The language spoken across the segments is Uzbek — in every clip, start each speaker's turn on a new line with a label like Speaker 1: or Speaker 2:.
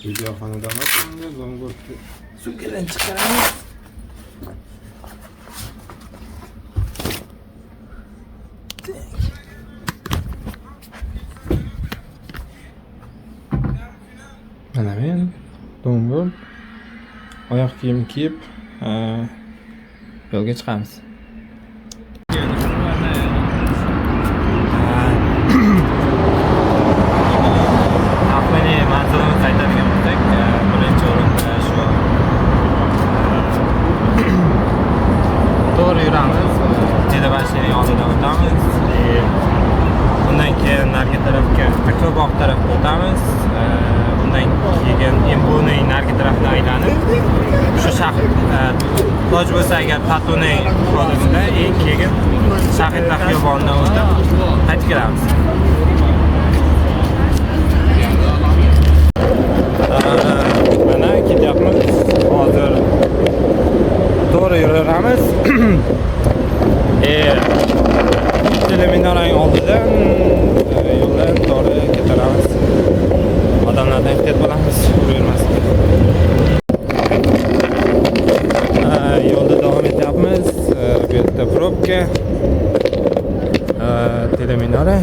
Speaker 1: Videoxonada emasmi, Zongulda suvgadan chiqaramiz. Mana men Zongul oyoq kiyim kiyib yo'lga chiqamiz. Manzilimiz aytadigan bo'lsak, birinchi o'rinda shu to'g'ri yuramiz, Jidabashning oldidan o'tamiz. Undan keyin narigi tarafga, Aqto'baq tarafga o'tamiz. Undan keyin Embuning narigi tarafdan aylanib, shu shahar Toj bo'lsa agar Tatuning hovlisida, keyin Shahidlar xiyobonidan o'tib qaytib kelamiz. Mana ketyapmiz. Hozir to'g'ri yuraveramiz. Teleminarang oldidan yo'ldan to'g'ri ketaveramiz. Odamlardan ehtiyot bo'lamiz, yuravermaslik. Yo'lda davom etyapmiz. Bu yerda probka. Teleminara.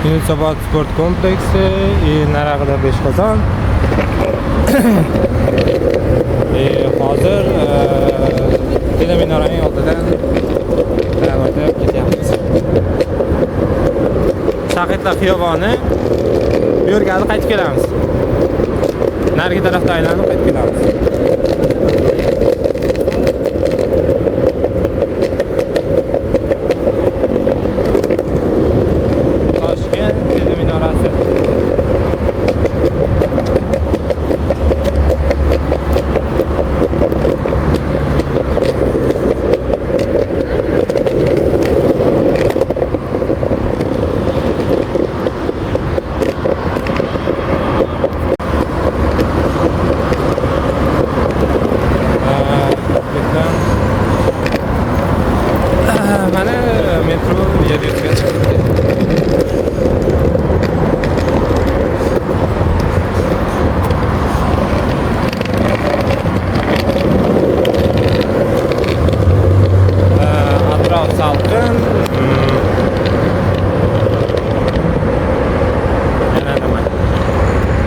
Speaker 1: Yunusobod sport kompleksi narig'ida Beshqozon. Hozir Teleminaraning oldidan o'tib ketyapmiz. Shahidlar xiyoboni. Bu yerga qaytib kelamiz. Narigi tarafda aylanib qaytib kelamiz.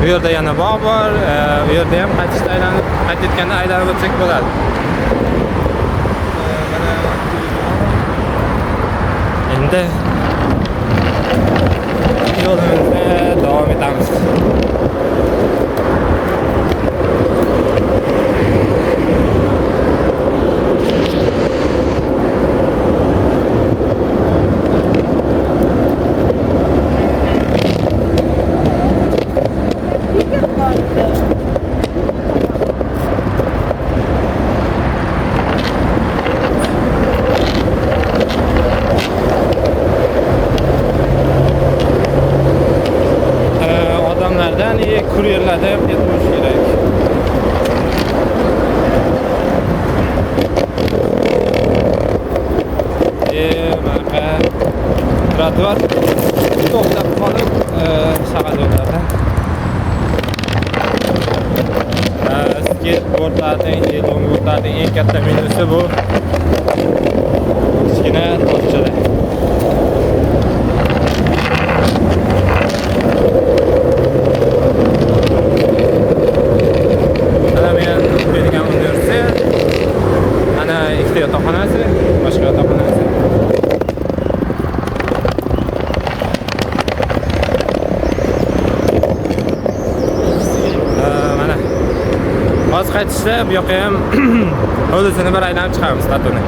Speaker 1: Bu yerda yana bog' bor. Bu yerda ham qaytishda qaytayotganda aylanib o'tsak bo'ladi. Endi yo'limizda davom etamiz. Kuryerlarda ham yetmish kerak. Mana trotuar to'xtab qolib, shahar yo'llarida skateboardlarning eng katta minusi bu kichkina toshchalar. Yotoqxonasi, boshqa yotoqxonasi. Mana hozir qaytishda bu yoqqa ham hovlisini bir aylanib chiqamiz Tatuni.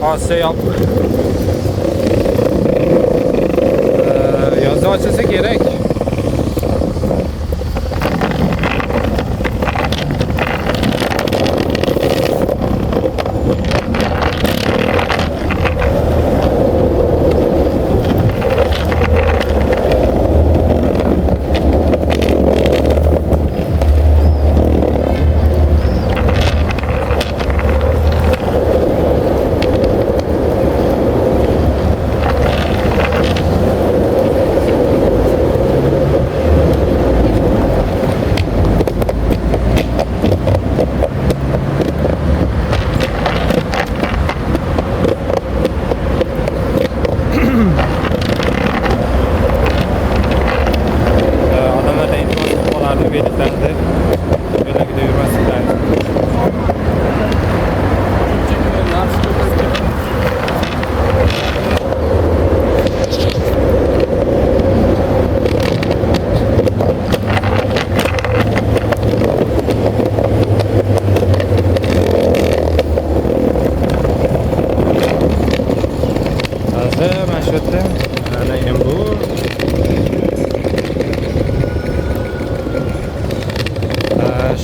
Speaker 1: Hozir yopiq. Yozda ochilsa kerak.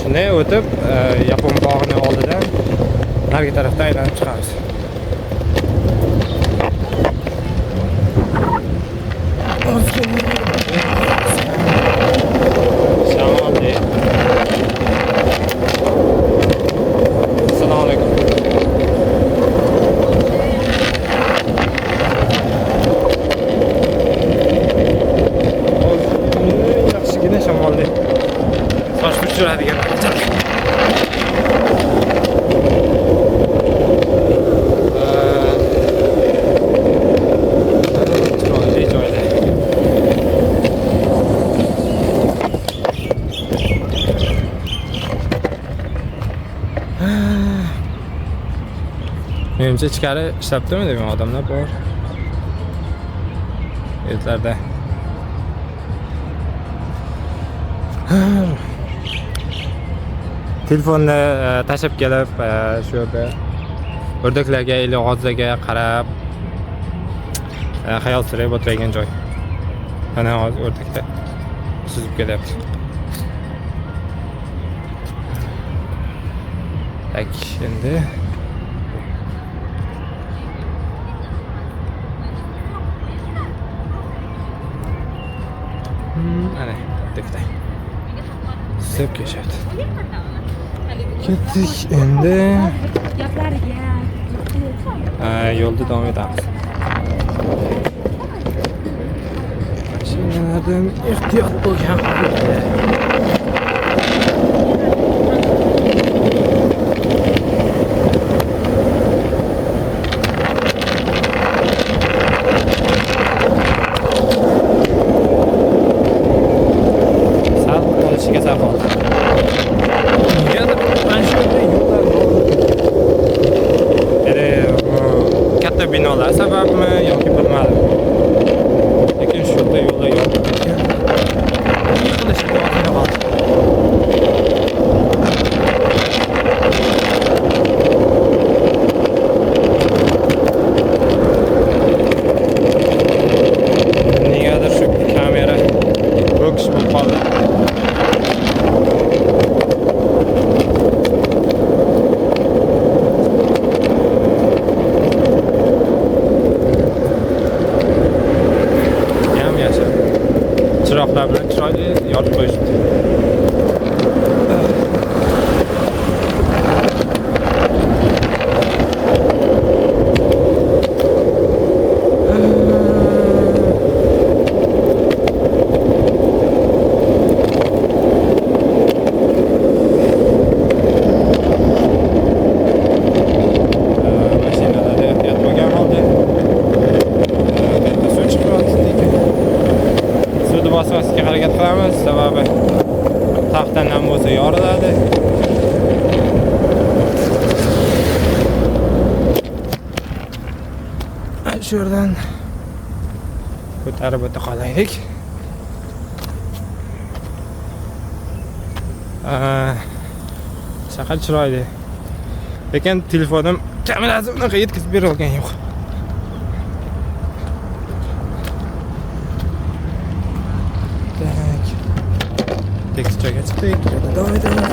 Speaker 1: Shunday o'tib, Yapon bog'ini oldidan narigi tarafdan aylanib chiqamiz. Assalomu alaykum. Yaxshigina shamolli. Soch tushiradigan. Chiroyli joyda. Menimcha ichkari ishlabdimi degan odamlar bor. Yerlarda. Telefonni tashib kelib, shu yerda o'rdaklarga, g'ozlarga qarab xayol surib o'tirgan joy. Mana hozir o'rdakda suzib kelyapti. Tak, endi ana, o'rdakda suzib kelishyapti. Ketdik endi. Yo'lda davom etamiz. Mashinalardan ehtiyot bo'lgan holda. Sal qolishiga sal qoldi. Katta binolar sababmi yoki bilmadim. Lekin shu yerda yo'lda yotib ketgan. Yiqilishga olib qoldi. Negadir shu kamera bo'kish bo'lib qoldi. Chiroqlar bilan chiroyli yorib qo'yishdi. Mashinalarda ehtiyot bo'lgan holda suv chiqyapti lekin suvni bosmaslikka harakat qilamiz, sababi taxta nam bo'lsa yoriladi. Shu yerdan ko'tarib o'ta qolaylik. Shaqal chiroyli. Lekin telefonim kamerasi unaqa yetkazib bera olgan yo'q. Tak. Tekst joyga chiqdik. Davom etamiz.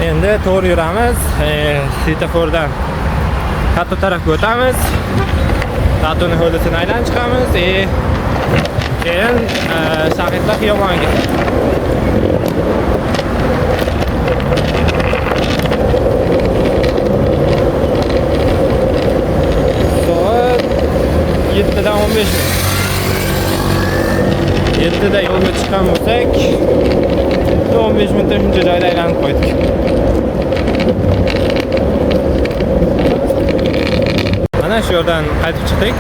Speaker 1: Endi to'g'ri yuramiz. Svetofordan katta tarafga o'tamiz. Tatuni hovlisini aylanib chiqamiz. Keyin Shahidlar xiyoboniga. Soat 7:15 minut. 7da yo'lga chiqqan bo'lsak, 15 minutda shuncha joyda aylanib qo'ydik. Mana shu yerdan qaytib chiqdik.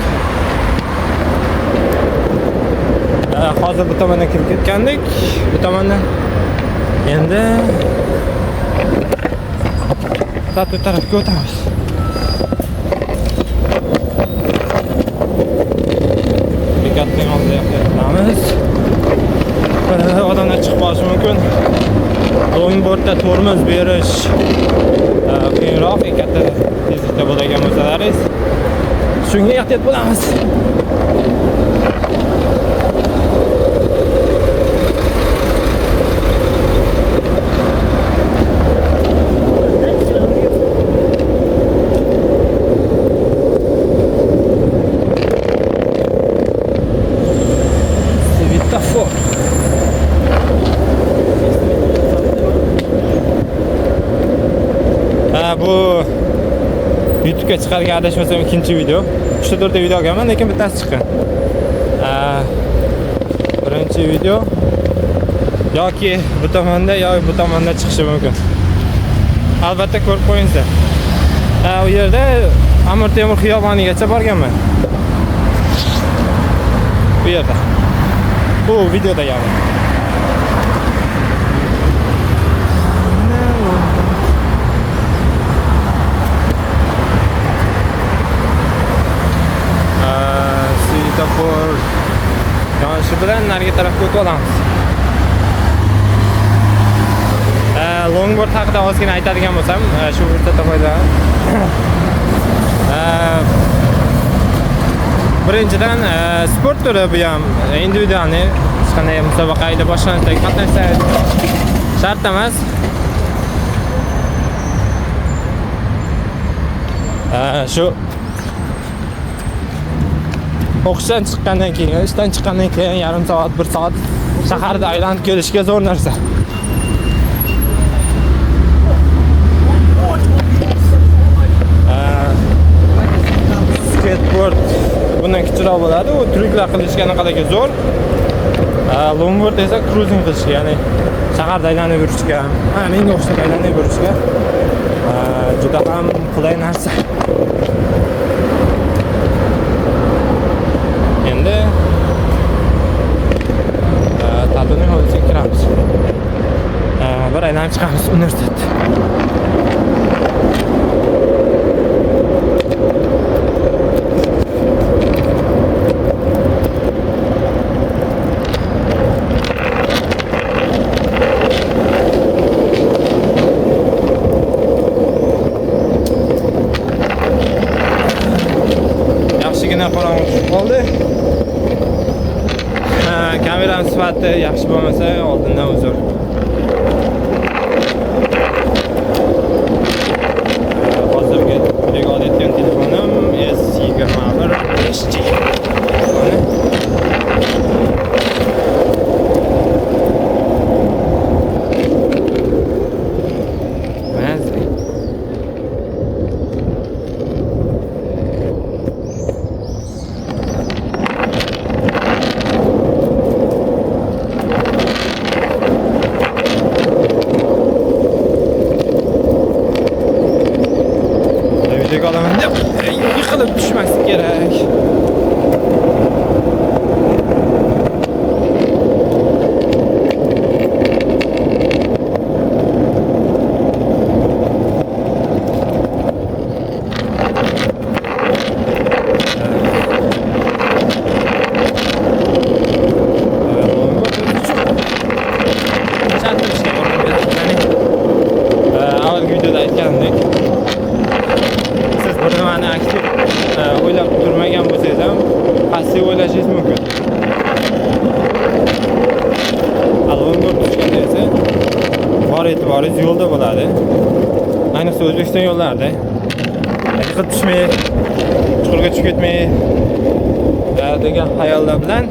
Speaker 1: Hozir bu tomondan kirib ketgandik. Bu tomondan endi Tatu tarafga o'tamiz. Bekatning oldida turamiz. Odamlar chiqib qolishi mumkin. Longboardda tormoz berish qiyinroq, katta tezlikda bo'ladigan bo'lsalaringiz shunga ehtiyot bo'lamiz. Svetofor. Bu YouTube'ga chiqargan adashmasam ikinchi video. 3-4 ta video olganman, lekin bittasi chiqqan. Birinchi video yoki bu tomonda yoki bu tomonda chiqishi mumkin. Albatta ko'rib qo'yinglar. U yerda Amir Temur xiyobonigacha borganman. Bu yerda. Bu videoda ya'ni. Svetofor yonishi bilan nariga tarafga o'tib olamiz. Longboard haqida ozgina aytadigan bo'lsam, shu fursatdan foydalanib. Birinchidan sport turi bu ham individualniy, hech qanday musobaqaga boshlanishda qatnashsangiz shart emas. Shu o'qishdan chiqqandan keyin, ishdan chiqqandan keyin yarim soat, 1 soat shaharda aylanib kelishga zo'r narsa. Skateboard bundan kichikroq bo'ladi, u tryuklar qilishga anaqadagi zo'r. Longboard esa cruising qilishga, ya'ni shaharda aylanib yurishga, menga o'xshab aylanib yurishga juda ham qulay narsa. Endi Tatuning hovlisiga kiramiz. Bir aylanib chiqamiz universitet. Yaxshigina qorong'i tushib qoldi. Kameram sifati yaxshi bo'lmasa, oldindan uzr. Hozirgi videoga olayotgan telefonim S21 5G. kerak. Avvalgi videoda aytganimdek, siz bir nimani aktiv o'ylab turmagan bo'lsangiz ham passiv o'ylashingiz mumkin. Alg'onga tushganda esa bor e'tiboringiz yo'lda bo'ladi. Ayniqsa O'zbekiston yo'llarida yiqilib tushmay, chuqurga tushib ketmay degan xayollar bilan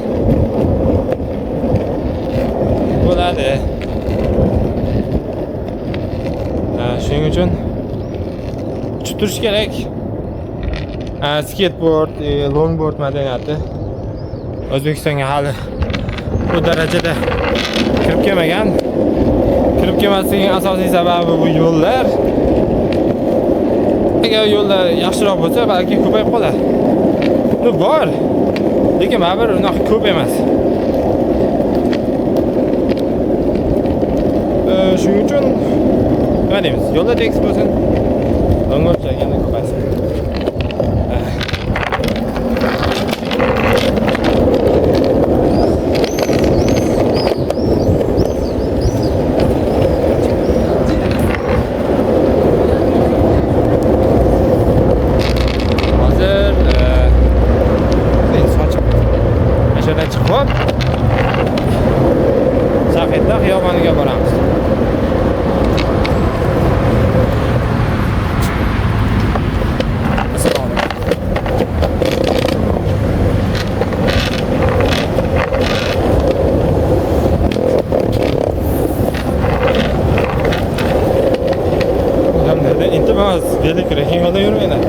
Speaker 1: bo'ladi. Shuning uchun uchib turish kerak. Skateboard, longboard madaniyati O'zbekistonga hali bu darajada kirib kelmagan. Kirib kelmasligining asosiy sababi bu yo'llar. Agar yo'llar yaxshiroq bo'lsa, balki ko'payib qolar. Bu bor, lekin baribir unaqa ko'p emas. Shuning uchun nima deymiz? Yo'lda tekis bo'lsin. Longboard chayganda ko'paysin. Hop. Safetda xiyoboniga boramiz. Odamlarda intimas, belik reking yo'lda yurmaylar.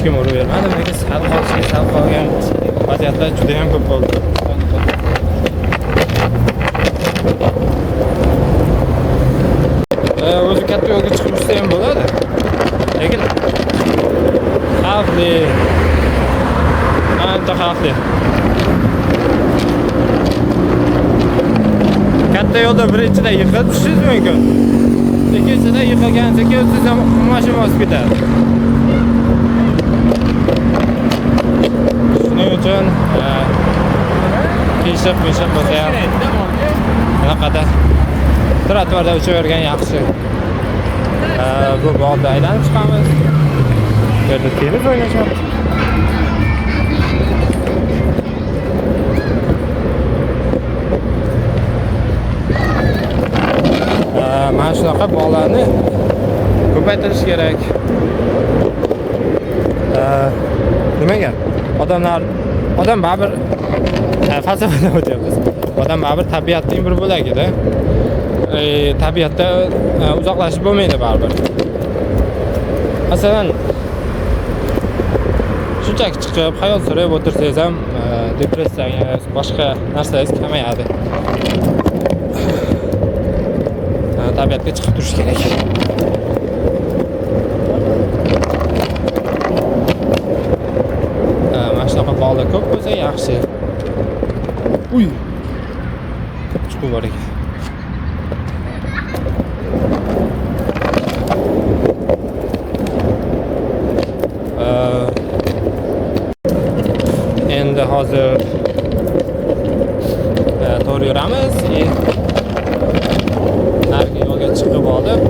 Speaker 1: Kim uravermadi, lekin sal qolgan vaziyatlar juda ham ko'p bo'ldi. O'zi katta yo'lga chiqib yursa ham bo'ladi. Lekin xavfli. Ancha xavfli. Katta yo'lda birinchida yiqilib tushishingiz mumkin. Ikkinchida yiqilganingizda siz ham mashina bosib ketadi. Shuning uchun qiyshiq bo'lsa ham bunaqada trotuarda uchavergan yaxshi. Bu bog'da aylanib chiqamiz. Bu yerda tennis o'ynashyapti. Mana shunaqa bog'larni ko'paytirish kerak. Nimaga? Odam baribir falsafadan o'tyapmiz. Odam baribir tabiatning bir bo'lagida. Tabiatda uzoqlashib bo'lmaydi baribir. Masalan, shunchaki chiqib hayot surib o'tirsangiz ham depressiyangiz, boshqa narsangiz kamayadi. Tabiatga chiqib turish kerak. Mana shunaqa bog'lar ko'p bo'lsa yaxshi. Uy. Chuqur bor ekan. Endi hozir to'g'ri yuramiz. Narigi yo'lga chiqib olib,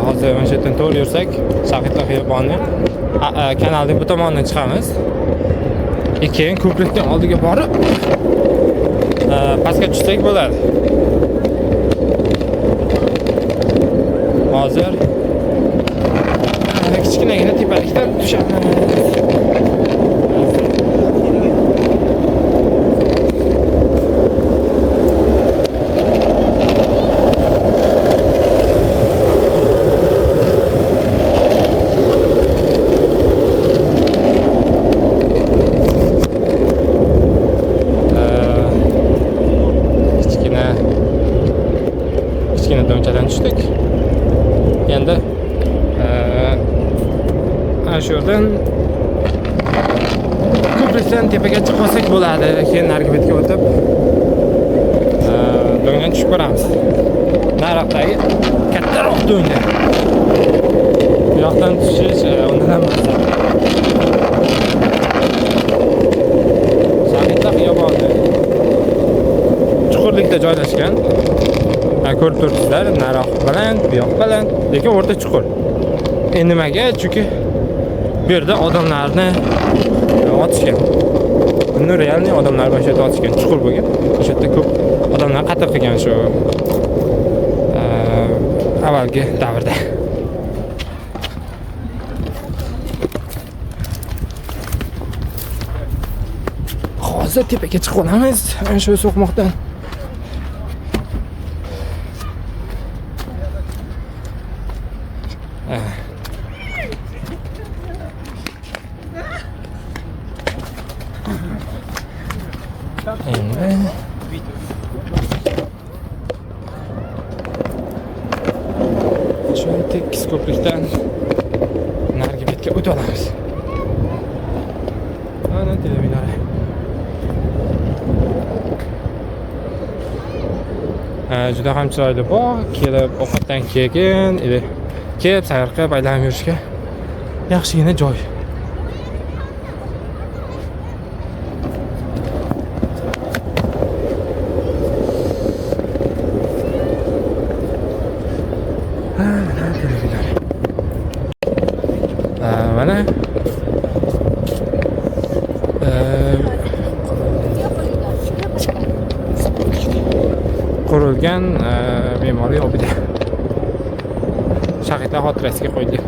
Speaker 1: hozir mana shu yerdan to'g'ri yursak, Shahidlar xiyoboni kanalning bu tomonidan chiqamiz. Keyin ko'prikdan oldiga borib, pastga tushsak bo'ladi. Hozir kichkinagina tepalikdan tushamiz. ko'prikdan tepaga chiqib olsak bo'ladi. Keyin narigi betga o'tib do'ngdan tushib ko'ramiz. Nariroqdagi kattaroq do'ngga. Bu yoqdan tushish undan ham afzal. Shahidlar xiyoboni chuqurlikda joylashgan. Ko'rib turibsizlar, nariroq baland, bu yoq baland, lekin o'rta chuqur. Nimaga? Chunki bu yerda odamlarni otishgan. Buni realniy odamlar mana shu yerda otishgan, chuqur bo'lgan. O'sha yerda ko'p odamlar qatl qilgan shu avvalgi davrda. Hozir tepaga chiqib olamiz ana shu so'qmoqdan. Shu tekis ko'prikdan narigi betga o'tib olamiz. Ana teleminora. Juda ham chiroyli bog', kelib ovqatdan keyin kelib sayr qilib aylanib yurishga yaxshigina joy. Mana qurilgan me'moriy obida. Shahidlar xotirasiga qo'yilgan.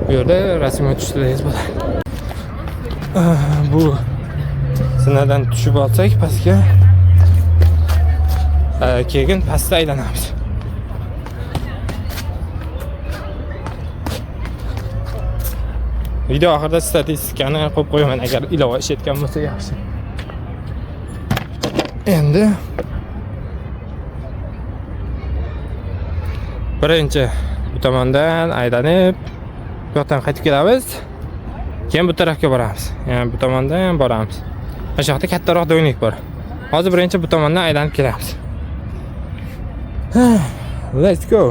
Speaker 1: Bu yerda rasm o'tishlaringiz bo'ladi. Bu zinadan tushib olsak pastga, keyin pastda aylanamiz. Video oxirida statistikani qo'yib qo'yaman agar ilova ishlatgan bo'lsa yaxshi. Endi birinchi bu tomondan aylanib, bu yoqdan qaytib kelamiz. Keyin bu tarafga boramiz. Ya'ni bu tomondan boramiz. O'sha yoqda kattaroq do'nglik bor. Hozir birinchi bu tomondan aylanib kelamiz. Let's go.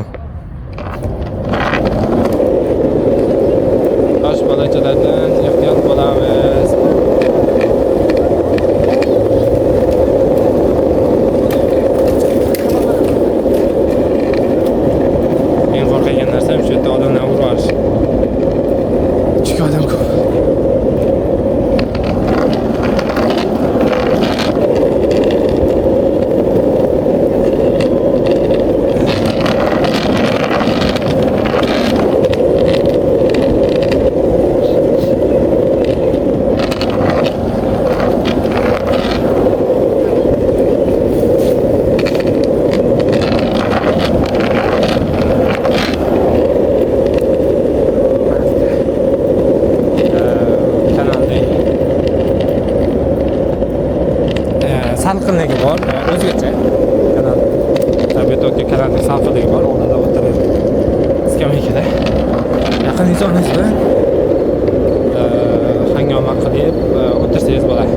Speaker 1: Tosh bolachalardan ehtiyot bo'lamiz. Men qo'rqagan narsam shu yerda odamlar urib olish. Chunki odam ko'p. Salqinligi bor, o'zgacha. Kanal tabiat o'tga kanalning salqinligi bor. Oldida o'tirib skameykada yaqin insonlar bilan hangoma qilib o'tirsangiz bo'ladi.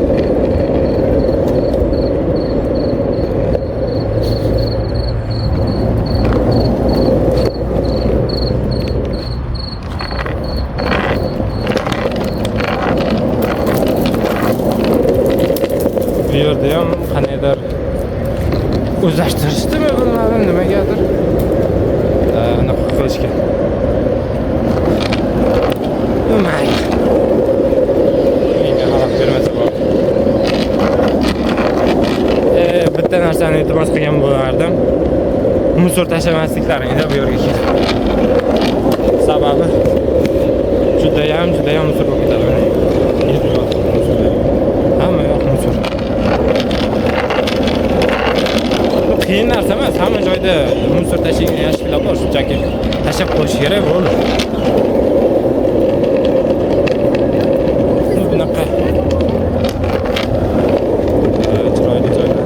Speaker 1: Bu yerda ham qanaydir o'zlashtirishdimi bilmadim, nimagadir anaqa qilishgan. Mayli. Menga xalaq bermasa bor. Bitta narsani iltimos qilgan bo'lardim. Musor tashlamasliklaringda bu yerga kelib. Sababi juda ham musor bo'lib ketadi. Hamma yoq musor. Qiyin narsa emas, hamma joyda musor tashlaydigan yashiklar bor, shunchaki tashlab qo'yish kerak bo'ldi. Bunaqa chiroyli joylar.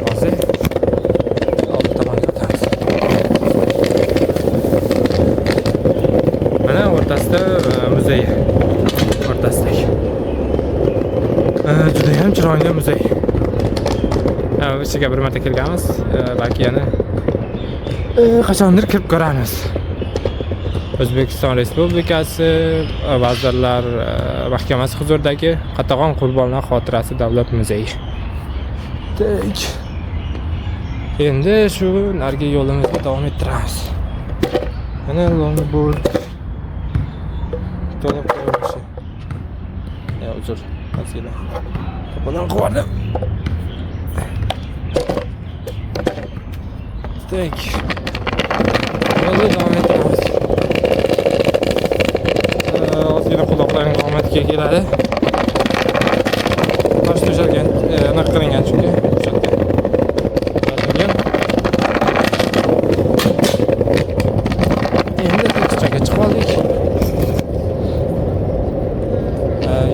Speaker 1: Hozir chiroyli muzey. Ichiga bir marta kirganmiz, balki yana qachondir kirib ko'ramiz. O'zbekiston Respublikasi Vazirlar Mahkamasi huzuridagi Qatag'on Qurbonlar xotirasi davlat muzeyi. Endi shu narigi yo'limizga davom ettiramiz. Mana longboard to'liq qo'yilishi. Uzr, masala. Qo'ldan qo'ydim. Yo'lda davom ettiramiz. Ozgina quloqlaring qomatga keladi. Tosh to'shalgan, aniq qilingan chunki endi tekischaga chiqib oldik.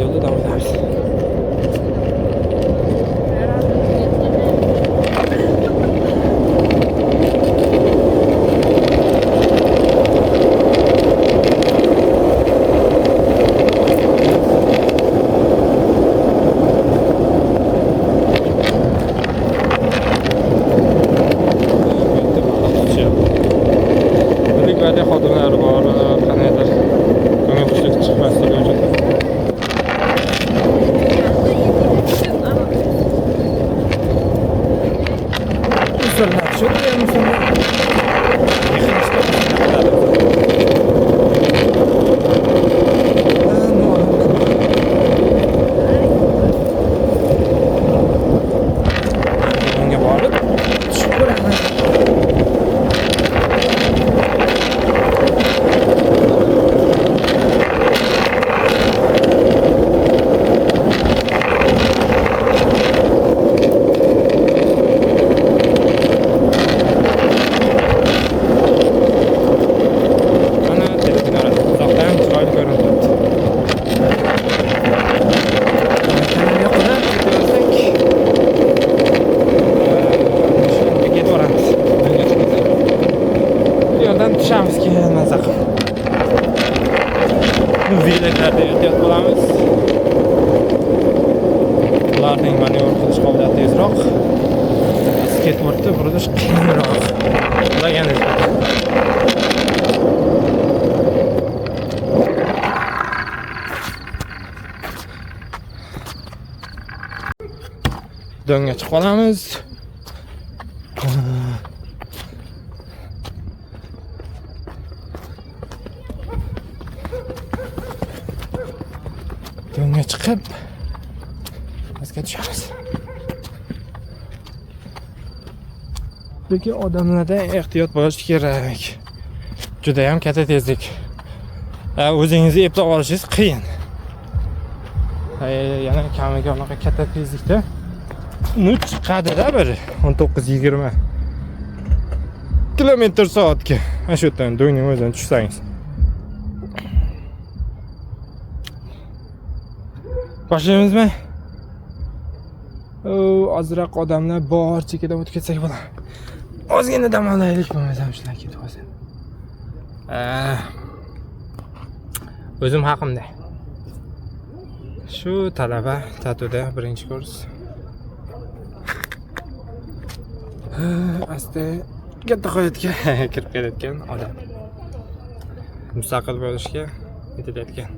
Speaker 1: Yo'lda davom etamiz. Xodimlar bor, qanaydir ko'ngilsizlik chiqmasligi uchun. Usullar shunday musulmon. Bunga borib tushib ko'raman. Tushamiz keyin maza qilib. Velaklarda ehtiyot bo'lamiz. Ularning manevr qilish qobiliyati tezroq. Skateboardda burilish qiyinroq. Bilaganingizdek. Do'ngga chiqib olamiz. Do'ngga chiqib pastga tushamiz. Lekin odamlarda ehtiyot bo'lish kerak. Juda ham katta tezlik. O'zingizni eplab olishingiz qiyin. Yana kamiga unaqa katta tezlikda chiqadi-da bir 19-20 km/soatga. Ana shu yerdan do'ngning o'zidan tushsangiz. Başlaymizmi? Ozroq odamlar bor chekkadan o'tib ketsak bo'ladi. Ozgina dam olaylik, bo'lmasam shular ketib qolsin. O'zim haqimda. Shu talaba Tatuda birinchi kurs. Asta katta hayotga kirib kelayotgan odam. Mustaqil bo'lishga intilayotgan.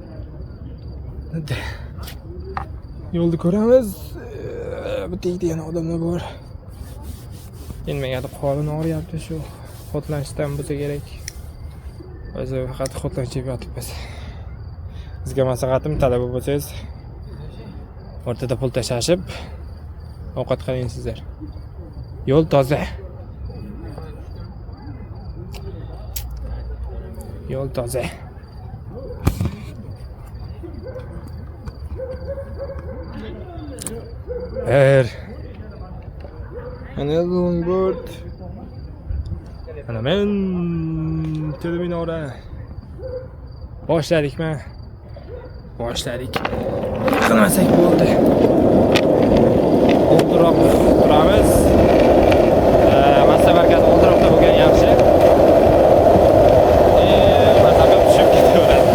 Speaker 1: Yo'lda ko'ramiz. Bitta yana odamlar bor. Menga qo'lim og'riyapti shu xotlanishdan bo'lsa kerak. O'zi faqat xotlanib yotibmiz. Sizga maslahatim, talaba bo'lsangiz, o'rtada pul tashashib ovqat qilaysizlar. Yo'l toza. Yo'l toza. Ana longboard. Ana men terminora. Boshladikmi? Boshladik. Qilmasak bo'ldi. O'ldiroq turamiz. Massa markazi o'ldiroqda bo'lgan yaxshi. Masafa tushib ketaveradi.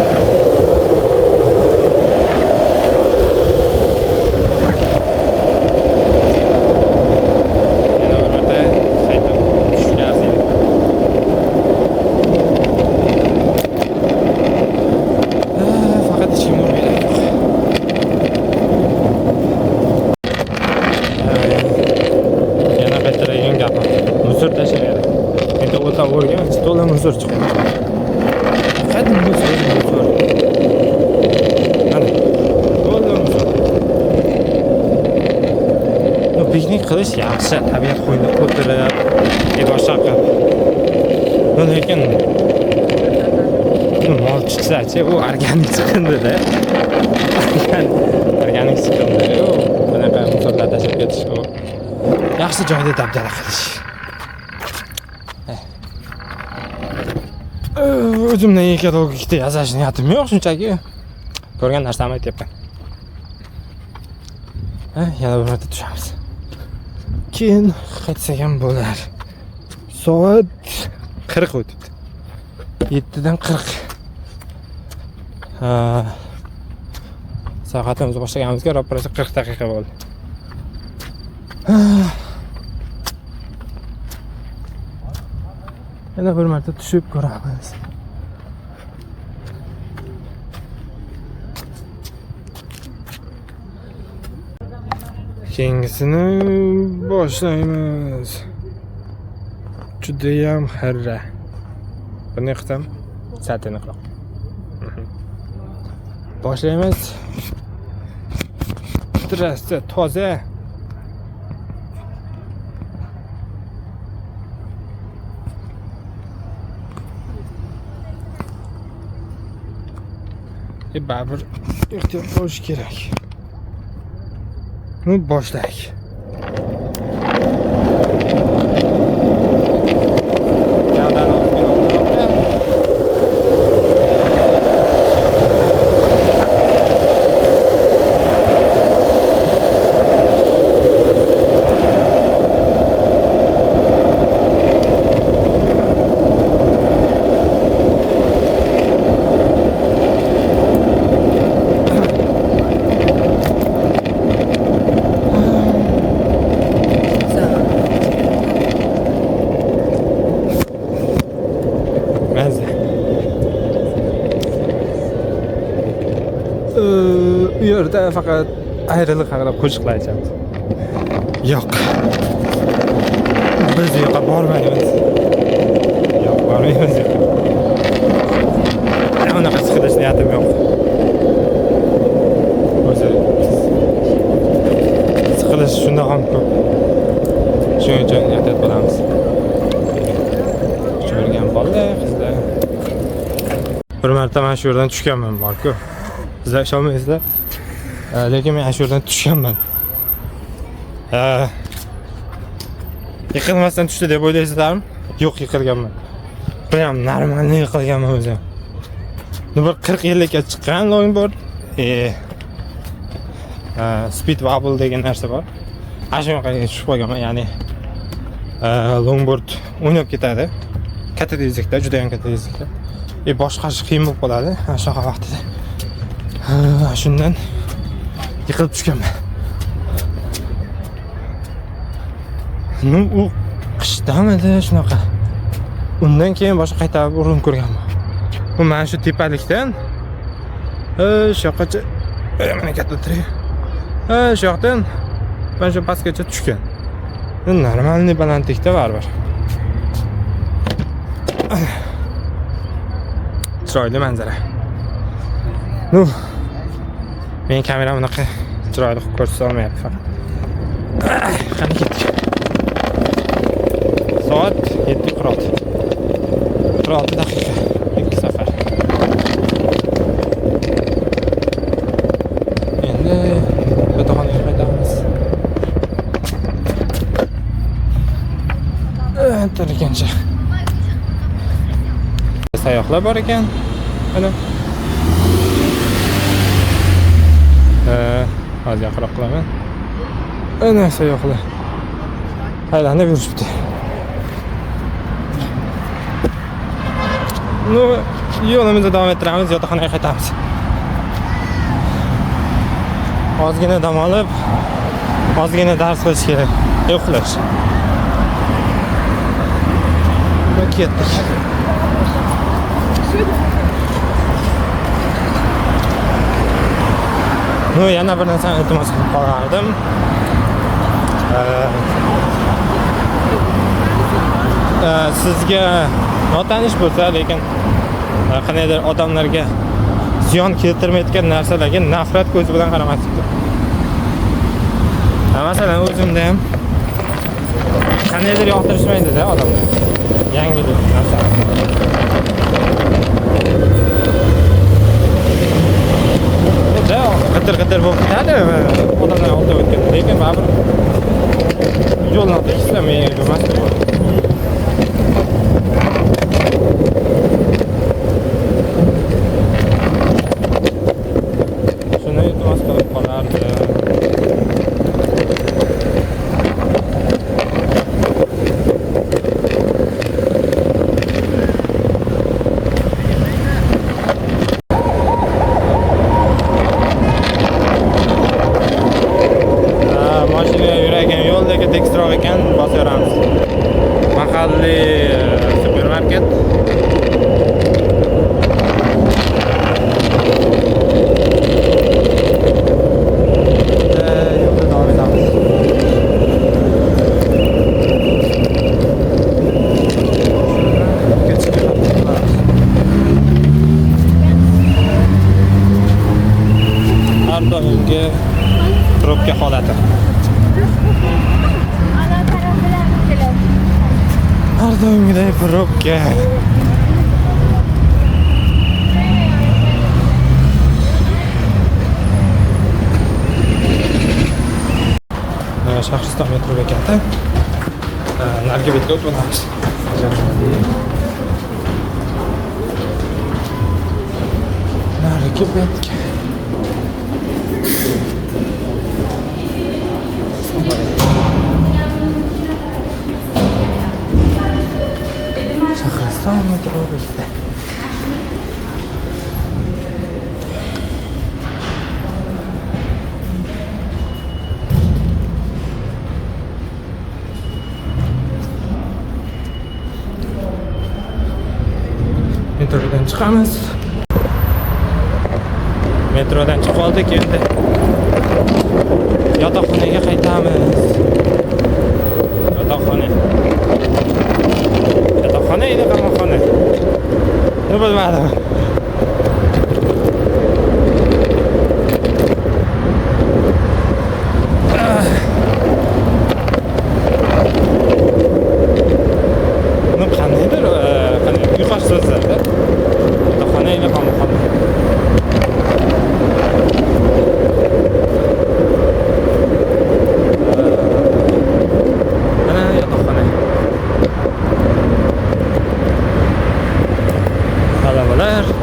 Speaker 1: Trekking qilish yaxshi, tabiat qo'ynida o'tirib, boshqa qilib. Lekin mol tutsa-chi, u organik chiqindida. Organik chiqindi. Bunaqa musorlar tashlab ketish u. Yaxshi joyda dabdala qilish. O'zimdan ekologikda yozish niyatim yo'q, shunchaki ko'rgan narsamni aytyapman. Yana bir marta tushamiz. Keyin qaytsak ham bo'lar. Soat 40 o'tibdi. 7dan 40. Soatimizni boshlaganimizga ro'parasi 40 daqiqa bo'ldi. Yana bir marta tushib ko'ramiz. Keyingisini boshlaymiz. Judayam xarra. Buni qilsam satini qilaman. Boshlaymiz. Trassa toza. Baribir ehtiyot bo'lish kerak. Nu boshlaylik. Bu yerda faqat ayriliq haqida qo'shiqlar aytamiz. Yo'q. Biz u yoqqa bormaymiz. Yo'q, bormaymiz. Unaqa chiqilish niyatim yo'q. O'zi chiqilish shundoq ham ko'p. Shuning uchun ehtiyot bo'lamiz. Ko'rgan bolalar, qizlar. Bir marta mana shu yerdan tushganman, borku. Sizlar ishonmaysizlar. Lekin men shu yerdan tushganman. Yiqilmasdan tushdi deb o'ylaysizlarmi? Yo'q, yiqilganman. Bu ham normalni yiqilganman o'zim. Bir 40 yillikka chiqqan longboard. Speed wobble degan narsa bor. Ashunaqaga tushib qolganman, ya'ni longboard o'ynab ketadi. Katta tezlikda, juda ham katta tezlikda. Boshqarish qiyin bo'lib qoladi. Shunaqa vaqtida. Shundan yiqilib tushganman. U qishdamidi shunaqa. Undan keyin boshqa qaytarib urinib ko'rganman. Bu mana shu tepalikdan shu yoqqacha mana katta tirik. Shu yoqdan mana shu pastgacha tushgan. Normalniy balandlikda baribir. Chiroyli manzara. Men kameram unaqa chiroyli qilib ko'rsata olmayapti faqat. Qani ketdik. Soat 7:46. 46 daqiqa. 2 safar. Endi yotoqxonaga qaytamiz. Tarkancha. Sayyohlar bor ekan. Ana. Hozir yaqinroq qilaman. Ana sayyohlar. Aylanib yuribdi. Yo'limizda davom ettiramiz, yotoqxonaga qaytamiz. Ozgina dam olib, ozgina dars qilish kerak. Uxlash. Ketdik. Yana bir narsani iltimos qilib qolardim. Sizga notanish bo'lsa, lekin qanaydir odamlarga ziyon keltirmayotgan narsalarga nafrat ko'zi bilan qaramaslik. Masalan, o'zimda ham qandaydir yoqtirishmaydi-da odamlar. Yangilik narsa. Qitir bo'lib ketadi odamlar oldida o'tgan. Lekin baribir yo'lni islamay yurmasdi bu. Shuni iltimos qilib qolardi. Tekstroq ekan, bosyapmiz. Mahalliy supermarket. Yo'lda davom etamiz. Har doimgi probka holati. Har doimgidek probka. Shahriston metro bekati. Narigi betga o'tib olamiz. Narigi betga. Shahriston metro bekati. Metrodan chiqamiz. Metrodan chiqib oldik endi. Yotoqxonaga qaytamiz. Yotoqxona. Yotoqxona edi, qamoqxona. Nima bilmadim. Buni qandaydir, yuqori so'zlarda. Yotoqxona edi, qamoqxona.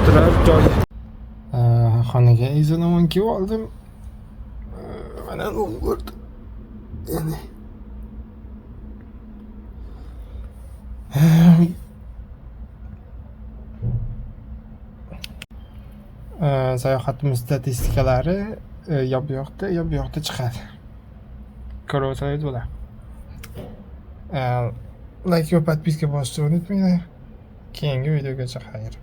Speaker 1: Turar joy. Xonaga izinaman kiyib oldim. Mana o'rdi. Ya'ni sayohatimiz statistikalari yo bu yoqda chiqadi. Ko'rib o'tsangiz bo'ladi. Like va podpiska bosishni unutmanglar. Keyingi videogacha xayr.